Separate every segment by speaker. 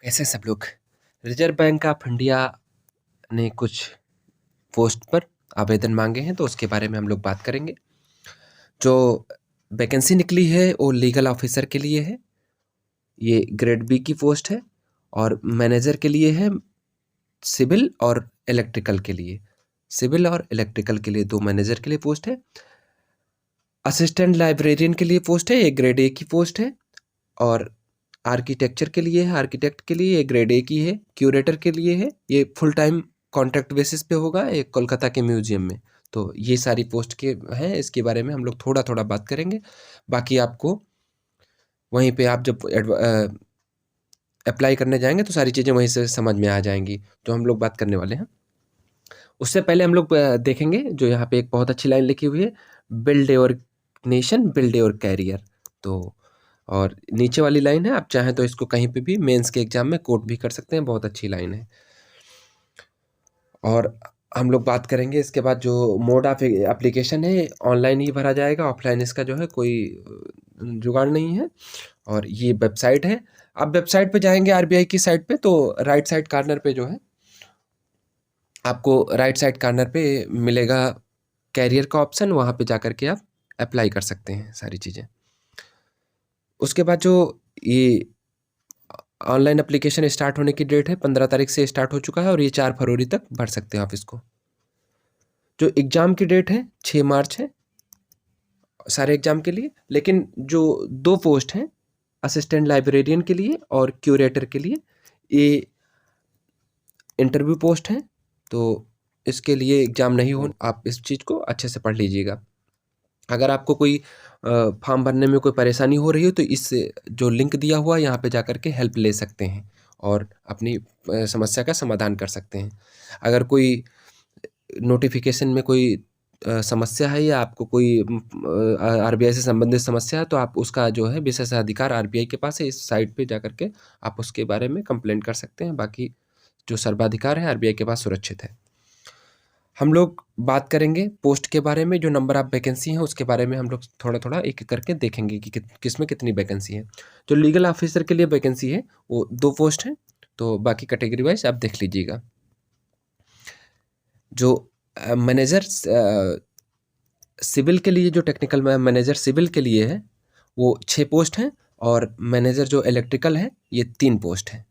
Speaker 1: कैसे सब लोग। रिजर्व बैंक ऑफ इंडिया ने कुछ पोस्ट पर आवेदन मांगे हैं तो उसके बारे में हम लोग बात करेंगे। जो वैकेंसी निकली है वो लीगल ऑफिसर के लिए है। ये ग्रेड बी की पोस्ट है और मैनेजर के लिए है। सिविल और इलेक्ट्रिकल के लिए, सिविल और इलेक्ट्रिकल के लिए दो मैनेजर के लिए पोस्ट है। असिस्टेंट लाइब्रेरियन के लिए पोस्ट है, ये ग्रेड ए की पोस्ट है। और आर्किटेक्चर के लिए है, आर्किटेक्ट के लिए ये ग्रेड ए की है। क्यूरेटर के लिए है, ये फुल टाइम कॉन्ट्रैक्ट बेसिस पे होगा, ये कोलकाता के म्यूजियम में। तो ये सारी पोस्ट के हैं, इसके बारे में हम लोग थोड़ा थोड़ा बात करेंगे। बाकी आपको वहीं पे आप जब अप्लाई करने जाएंगे तो सारी चीज़ें वहीं से समझ में आ जाएंगी जो हम लोग बात करने वाले हैं। उससे पहले हम लोग देखेंगे जो यहाँ पे एक बहुत अच्छी लाइन लिखी हुई है, build your nation build your career. तो और नीचे वाली लाइन है, आप चाहें तो इसको कहीं पे भी मेंस के एग्जाम में कोट भी कर सकते हैं, बहुत अच्छी लाइन है। और हम लोग बात करेंगे इसके बाद जो मोड ऑफ एप्लीकेशन है, ऑनलाइन ही भरा जाएगा, ऑफलाइन इसका जो है कोई जुगाड़ नहीं है। और ये वेबसाइट है, आप वेबसाइट पे जाएंगे आरबीआई की साइट पे तो राइट साइड कॉर्नर पे जो है आपको राइट साइड कॉर्नर पे मिलेगा कैरियर का ऑप्शन, वहाँ पे जा करके आप अप्लाई कर सकते हैं सारी चीज़ें। उसके बाद जो ये ऑनलाइन एप्लीकेशन स्टार्ट होने की डेट है 15 तारीख से स्टार्ट हो चुका है और ये 4 फरवरी तक भर सकते हैं आप इसको। जो एग्ज़ाम की डेट है 6 मार्च है सारे एग्ज़ाम के लिए। लेकिन जो दो पोस्ट हैं असिस्टेंट लाइब्रेरियन के लिए और क्यूरेटर के लिए, ये इंटरव्यू पोस्ट हैं, तो इसके लिए एग्ज़ाम नहीं हो। आप इस चीज़ को अच्छे से पढ़ लीजिएगा। अगर आपको कोई फॉर्म भरने में कोई परेशानी हो रही हो तो इस जो लिंक दिया हुआ है यहाँ पे जा कर के हेल्प ले सकते हैं और अपनी समस्या का समाधान कर सकते हैं। अगर कोई नोटिफिकेशन में कोई समस्या है या आपको कोई आरबीआई से संबंधित समस्या है तो आप उसका जो है विशेषाधिकार आरबीआई के पास है, इस साइट पे जा कर के आप उसके बारे में कंप्लेंट कर सकते हैं। बाकी जो सर्वाधिकार है आरबीआई के पास सुरक्षित है। हम लोग बात करेंगे पोस्ट के बारे में, जो नंबर ऑफ वैकेंसी हैं उसके बारे में हम लोग थोड़ा थोड़ा एक एक करके देखेंगे कि किस में कितनी वैकेंसी है। जो लीगल ऑफिसर के लिए वैकेंसी है वो 2 पोस्ट हैं, तो बाकी कैटेगरी वाइज आप देख लीजिएगा। जो मैनेजर सिविल के लिए, जो टेक्निकल मैनेजर सिविल के लिए है वो 6 पोस्ट हैं और मैनेजर जो इलेक्ट्रिकल है ये 3 पोस्ट हैं।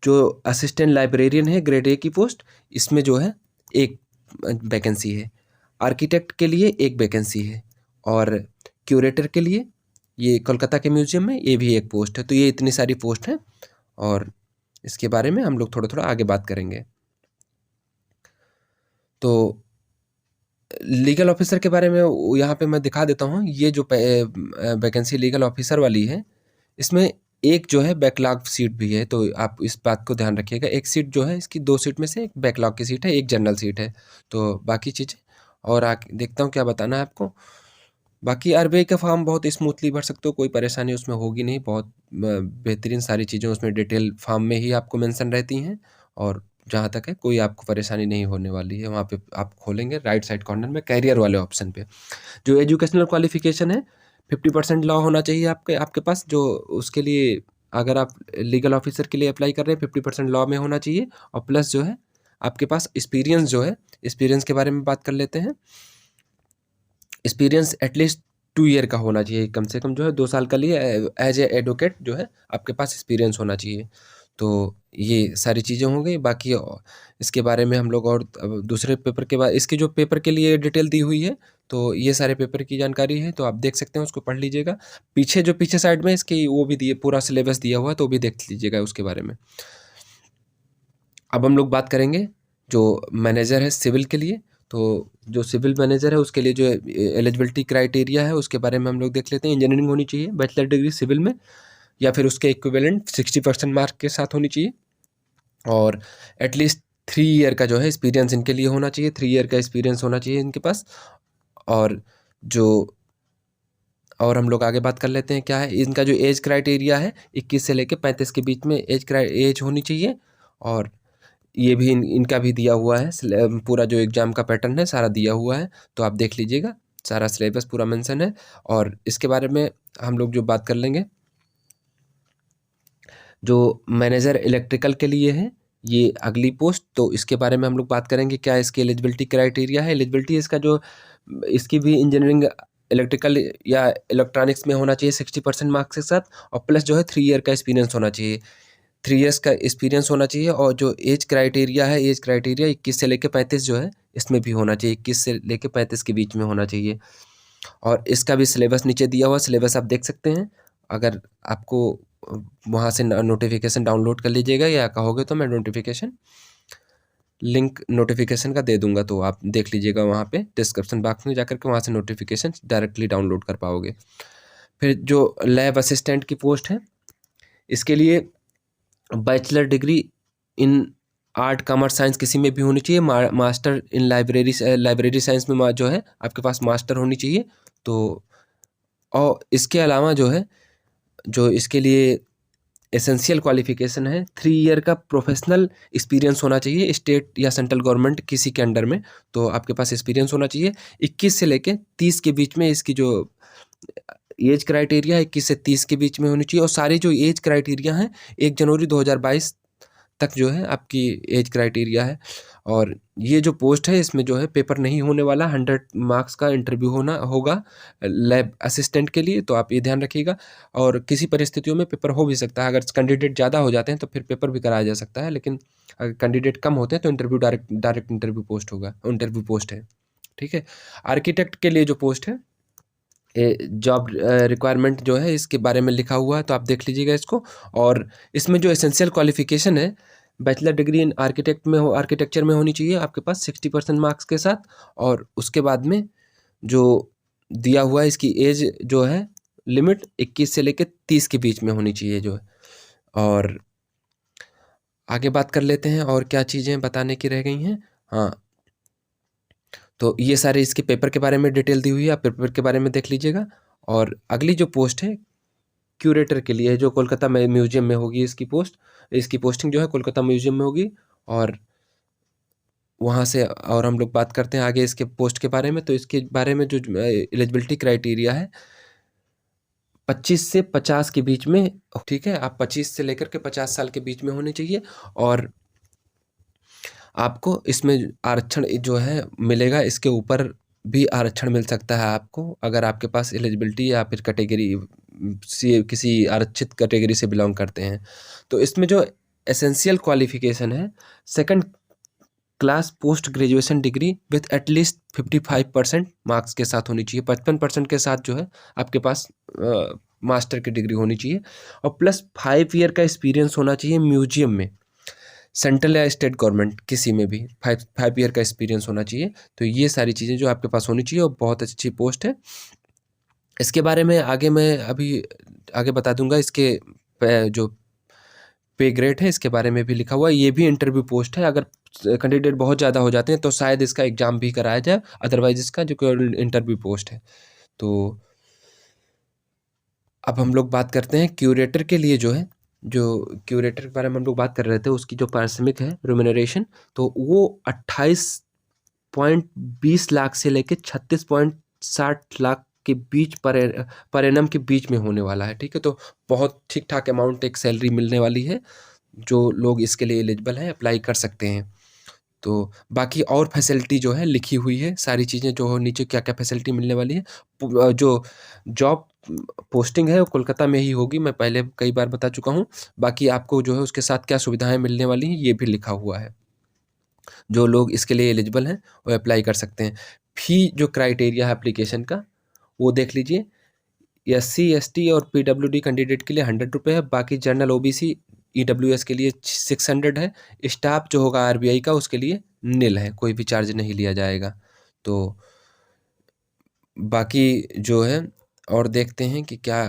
Speaker 1: जो असिस्टेंट लाइब्रेरियन है ग्रेड ए की पोस्ट, इसमें जो है 1 वैकेंसी है। आर्किटेक्ट के लिए 1 वैकेंसी है और क्यूरेटर के लिए ये कोलकाता के म्यूजियम में ये भी 1 पोस्ट है। तो ये इतनी सारी पोस्ट हैं और इसके बारे में हम लोग थोड़ा थोड़ा आगे बात करेंगे। तो लीगल ऑफिसर के बारे में यहाँ पे मैं दिखा देता हूँ। ये जो वैकेंसी लीगल ऑफिसर वाली है इसमें एक जो है बैकलॉग सीट भी है, तो आप इस बात को ध्यान रखिएगा। एक सीट जो है इसकी 2 सीट में से एक बैकलॉग की सीट है, एक जनरल सीट है। तो बाकी चीज़ें और देखता हूँ क्या बताना है आपको। बाकी आरबीआई का फॉर्म बहुत स्मूथली भर सकते हो, कोई परेशानी उसमें होगी नहीं। बहुत बेहतरीन सारी चीज़ें उसमें डिटेल फॉर्म में ही आपको मेंशन रहती हैं और जहाँ तक है कोई आपको परेशानी नहीं होने वाली है। वहाँ पे आप खोलेंगे राइट साइड कॉर्नर में कैरियर वाले ऑप्शन पे, जो एजुकेशनल क्वालिफिकेशन है 50% लॉ होना चाहिए आपके पास। जो उसके लिए अगर आप लीगल ऑफिसर के लिए अप्लाई कर रहे हैं 50% लॉ में होना चाहिए और प्लस जो है आपके पास एक्सपीरियंस जो है, एक्सपीरियंस के बारे में बात कर लेते हैं। एक्सपीरियंस एटलीस्ट 2 ईयर का होना चाहिए, कम से कम जो है 2 साल का लिए एज ए एडवोकेट जो है आपके पास एक्सपीरियंस होना चाहिए। तो ये सारी चीज़ें हो गई। बाकी इसके बारे में हम लोग और दूसरे पेपर के बाद इसके जो पेपर के लिए डिटेल दी हुई है, तो ये सारे पेपर की जानकारी है, तो आप देख सकते हैं, उसको पढ़ लीजिएगा। पीछे जो पीछे साइड में इसकी वो भी दिए, पूरा सिलेबस दिया हुआ है, तो वो भी देख लीजिएगा उसके बारे में। अब हम लोग बात करेंगे जो मैनेजर है सिविल के लिए। तो जो सिविल मैनेजर है उसके लिए जो एलिजिबिलिटी क्राइटेरिया है उसके बारे में हम लोग देख लेते हैं। इंजीनियरिंग होनी चाहिए, बैचलर डिग्री सिविल में या फिर उसके इक्विवेलेंट 60% मार्क के साथ होनी चाहिए और एटलीस्ट 3 ईयर का जो है एक्सपीरियंस इनके लिए होना चाहिए। 3 ईयर का एक्सपीरियंस होना चाहिए इनके पास। और हम लोग आगे बात कर लेते हैं क्या है इनका जो एज क्राइटेरिया है, 21 से लेकर 35 के बीच में एज होनी चाहिए। और ये भी इनका भी दिया हुआ है, पूरा जो एग्ज़ाम का पैटर्न है सारा दिया हुआ है, तो आप देख लीजिएगा, सारा सिलेबस पूरा मेंशन है। और इसके बारे में हम लोग जो बात कर लेंगे जो मैनेजर इलेक्ट्रिकल के लिए है ये अगली पोस्ट, तो इसके बारे में हम लोग बात करेंगे क्या इसकी एलिजिबिलिटी क्राइटेरिया है। एलिजिबिलिटी इसका जो इसकी भी इंजीनियरिंग इलेक्ट्रिकल या इलेक्ट्रॉनिक्स में होना चाहिए 60% मार्क्स के साथ, और प्लस जो है 3 ईयर का एक्सपीरियंस होना चाहिए, 3 ईयर्स का एक्सपीरियंस होना चाहिए। और जो एज क्राइटेरिया है, एज क्राइटेरिया 21 से लेकर 35 जो है इसमें भी होना चाहिए, 21 से लेकर 35 के बीच में होना चाहिए। और इसका भी सिलेबस नीचे दिया हुआ, सिलेबस आप देख सकते हैं। अगर आपको वहाँ से नोटिफिकेशन डाउनलोड कर लीजिएगा, या कहोगे तो मैं नोटिफिकेशन लिंक नोटिफिकेशन का दे दूंगा, तो आप देख लीजिएगा वहाँ पे डिस्क्रिप्शन बॉक्स में जाकर के, वहाँ से नोटिफिकेशन डायरेक्टली डाउनलोड कर पाओगे। फिर जो लैब असिस्टेंट की पोस्ट है, इसके लिए bachelor degree in art commerce science किसी में भी होनी चाहिए, मास्टर इन लाइब्रेरी साइंस में जो है आपके पास मास्टर होनी चाहिए। तो और इसके अलावा जो है, जो इसके लिए एसेंशियल क्वालिफिकेशन है, 3 ईयर का प्रोफेशनल एक्सपीरियंस होना चाहिए स्टेट या सेंट्रल गवर्नमेंट किसी के अंडर में, तो आपके पास एक्सपीरियंस होना चाहिए। 21 से लेके 30 के बीच में इसकी जो एज क्राइटेरिया है 21 से 30 के बीच में होनी चाहिए। और सारे जो एज क्राइटेरिया हैं 1 जनवरी 2022 तक जो है आपकी एज क्राइटेरिया है। और ये जो पोस्ट है इसमें जो है पेपर नहीं होने वाला, 100 मार्क्स का इंटरव्यू होगा लैब असिस्टेंट के लिए, तो आप ये ध्यान रखिएगा। और किसी परिस्थितियों में पेपर हो भी सकता है, अगर कैंडिडेट ज़्यादा हो जाते हैं तो फिर पेपर भी कराया जा सकता है, लेकिन अगर कैंडिडेट कम होते हैं तो इंटरव्यू डायरेक्ट इंटरव्यू पोस्ट होगा, इंटरव्यू पोस्ट है। ठीक है। आर्किटेक्ट के लिए जो पोस्ट है, जॉब रिक्वायरमेंट जो है इसके बारे में लिखा हुआ है, तो आप देख लीजिएगा इसको। और इसमें जो एसेंशियल क्वालिफिकेशन है, बैचलर डिग्री इन आर्किटेक्चर में होनी चाहिए आपके पास 60% मार्क्स के साथ। और उसके बाद में जो दिया हुआ है इसकी एज जो है लिमिट 21 से लेकर 30 के बीच में होनी चाहिए जो है। और आगे बात कर लेते हैं और क्या चीज़ें बताने की रह गई हैं। हाँ, तो ये सारे इसके पेपर के बारे में डिटेल दी हुई है, आप पेपर के बारे में देख लीजिएगा। और अगली जो पोस्ट है क्यूरेटर के लिए है, जो कोलकाता म्यूजियम में होगी इसकी पोस्ट, इसकी पोस्टिंग जो है कोलकाता म्यूजियम में होगी। और वहाँ से और हम लोग बात करते हैं आगे इसके पोस्ट के बारे में। तो इसके बारे में जो एलिजिबिलिटी क्राइटेरिया है 25 से 50 के बीच में, ठीक है, आप 25 से लेकर के 50 साल के बीच में होने चाहिए। और आपको इसमें आरक्षण जो है मिलेगा, इसके ऊपर भी आरक्षण मिल सकता है आपको, अगर आपके पास एलिजिबिलिटी या फिर कैटेगरी से किसी आरक्षित कैटेगरी से बिलोंग करते हैं। तो इसमें जो एसेंशियल क्वालिफिकेशन है, second class post graduation degree with at least 55% marks के साथ होनी चाहिए, 55% के साथ जो है आपके पास मास्टर की डिग्री होनी चाहिए। और प्लस 5 ईयर का एक्सपीरियंस होना चाहिए म्यूजियम में, सेंट्रल या स्टेट गवर्नमेंट किसी में भी 5 ईयर का एक्सपीरियंस होना चाहिए। तो ये सारी चीज़ें जो आपके पास होनी चाहिए, और बहुत अच्छी पोस्ट है। इसके बारे में आगे मैं अभी आगे बता दूंगा। इसके जो पे ग्रेड है इसके बारे में भी लिखा हुआ है, ये भी इंटरव्यू पोस्ट है। अगर कैंडिडेट बहुत ज़्यादा हो जाते हैं तो शायद इसका एग्ज़ाम भी कराया जाए, अदरवाइज इसका जो इंटरव्यू पोस्ट है। तो अब हम लोग बात करते हैं क्यूरेटर के लिए जो है, जो क्यूरेटर के बारे में हम लोग बात कर रहे थे, उसकी जो पारिश्रमिक है रेम्यूनरेशन, तो वो 28.20 लाख से लेके 36.60 लाख के बीच पर एनम के बीच में होने वाला है। ठीक है, तो बहुत ठीक ठाक अमाउंट एक सैलरी मिलने वाली है, जो लोग इसके लिए एलिजिबल हैं अप्लाई कर सकते हैं। तो बाकी और फैसिलिटी जो है लिखी हुई है, सारी चीज़ें जो नीचे क्या क्या फैसिलिटी मिलने वाली है। जो जॉब पोस्टिंग है वो कोलकाता में ही होगी, मैं पहले कई बार बता चुका हूँ। बाकी आपको जो है उसके साथ क्या सुविधाएं मिलने वाली हैं ये भी लिखा हुआ है, जो लोग इसके लिए एलिजिबल हैं वो अप्लाई कर सकते हैं। फी जो क्राइटेरिया है एप्लीकेशन का वो देख लीजिए। SC ST और PWD कैंडिडेट के लिए 100 रुपये है, बाकी जनरल OBC EWS के लिए 600 है। स्टाफ जो होगा RBI का उसके लिए निल है, कोई भी चार्ज नहीं लिया जाएगा। तो बाकी जो है और देखते हैं कि क्या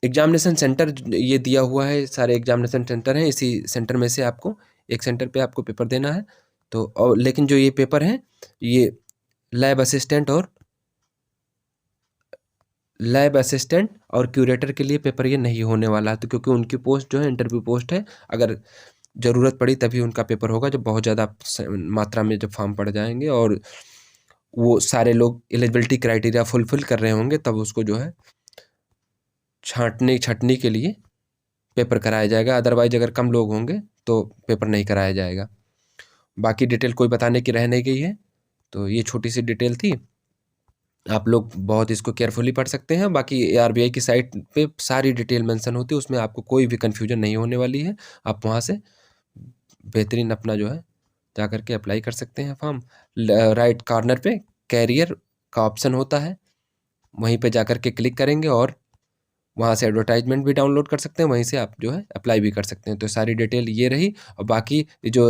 Speaker 1: एग्जामिनेशन सेंटर ये दिया हुआ है, सारे एग्जामिनेशन सेंटर हैं, इसी सेंटर में से आपको एक सेंटर पे आपको पेपर देना है। तो और लेकिन जो ये पेपर है ये लैब असिस्टेंट और क्यूरेटर के लिए पेपर ये नहीं होने वाला है, तो क्योंकि उनकी पोस्ट जो है इंटरव्यू पोस्ट है, अगर ज़रूरत पड़ी तभी उनका पेपर होगा, जब बहुत ज़्यादा मात्रा में जब फॉर्म पड़ जाएंगे और वो सारे लोग एलिजिबिलिटी क्राइटेरिया फुलफिल कर रहे होंगे, तब उसको जो है छाँटने के लिए पेपर कराया जाएगा, अदरवाइज़ अगर कम लोग होंगे तो पेपर नहीं कराया जाएगा। बाकी डिटेल कोई बताने की रह नहीं गई है। तो ये छोटी सी डिटेल थी, आप लोग बहुत इसको केयरफुली पढ़ सकते हैं। बाकी आरबीआई की साइट पे सारी डिटेल मेंशन होती है, उसमें आपको कोई भी कन्फ्यूजन नहीं होने वाली है। आप वहाँ से बेहतरीन अपना जो है जा करके अप्लाई कर सकते हैं फॉर्म। राइट कॉर्नर पे कैरियर का ऑप्शन होता है, वहीं पे जा करके क्लिक करेंगे और वहाँ से एडवर्टाइजमेंट भी डाउनलोड कर सकते हैं, वहीं से आप जो है अप्लाई भी कर सकते हैं। तो सारी डिटेल ये रही। और बाकी जो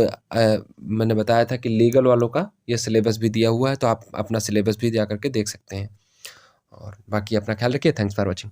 Speaker 1: मैंने बताया था कि लीगल वालों का ये सिलेबस भी दिया हुआ है, तो आप अपना सिलेबस भी जा करके देख सकते हैं। और बाकी अपना ख्याल रखिए। Thanks for watching.